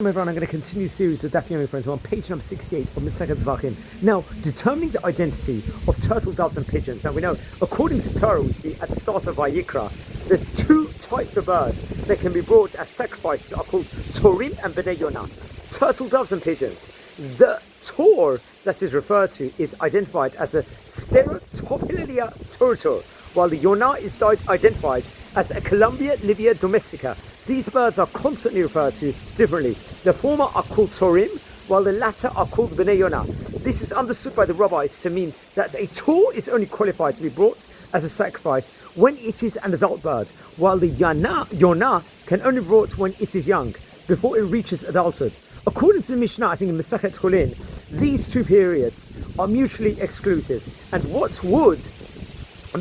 Everyone, I'm going to continue the series of Daf Yomi, friends. We're on page number 68 of Masechet Zevachim. Now, determining the identity of turtle doves and pigeons. Now, we know, according to Torah, we see at the start of Vayikra, the two types of birds that can be brought as sacrifices are called Torim and Bnei Yonah. Turtle doves and pigeons. The Tor that is referred to is identified as a Stereotopilia turtle, while the Yonah is identified as a Columbia livia domestica. These birds are constantly referred to differently. The former are called Torim, while the latter are called Bnei Yonah. This is understood by the rabbis to mean that a Tor is only qualified to be brought as a sacrifice when it is an adult bird, while the Yonah can only be brought when it is young, before it reaches adulthood. According to the Mishnah, I think in Masechet Chulin, these two periods are mutually exclusive, and what would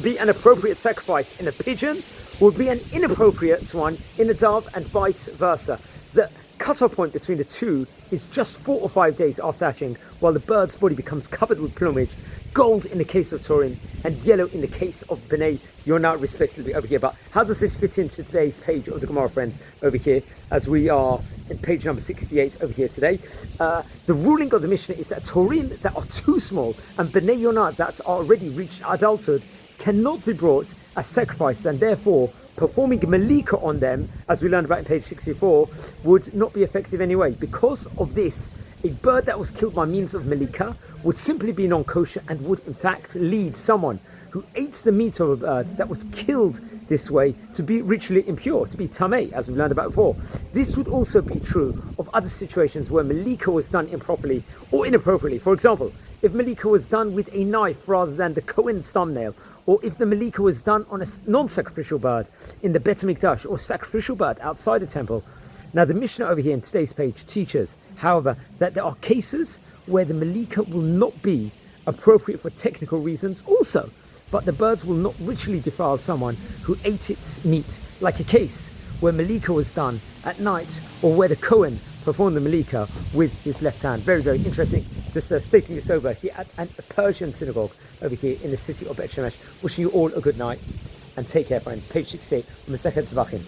be an appropriate sacrifice in a pigeon would be an inappropriate one in a dove, and vice versa. The cut-off point between the two is just 4 or 5 days after hatching, while the bird's body becomes covered with plumage, gold in the case of Torim and yellow in the case of Bnei Yonah, respectively, over here. But how does this fit into today's page of the Gemara, friends, over here, as we are in page number 68 over here today? The ruling of the Mishnah is that Torim that are too small and Bnei Yonah that are already reached adulthood cannot be brought as sacrifices, and therefore performing Malika on them, as we learned about in page 64, would not be effective anyway. Because of this, a bird that was killed by means of Malika would simply be non-kosher and would in fact lead someone who ate the meat of a bird that was killed this way to be ritually impure, to be tamei, as we learned about before. This would also be true of other situations where Malika was done improperly or inappropriately. For example, if Malika was done with a knife rather than the Kohen's thumbnail, or if the Malika was done on a non-sacrificial bird in the Bet HaMikdash, or sacrificial bird outside the temple. Now, the Mishnah over here in today's page teaches, however, that there are cases where the Malika will not be appropriate for technical reasons also, but the birds will not ritually defile someone who ate its meat, like a case where Malika was done at night, or where the Kohen performed the Malika with his left hand. Very, very interesting. Just stating this over here at a Persian Synagogue over here in the city of Bet Shemesh. Wishing you all a good night and take care, friends. Page 68, Masechet Zevachim.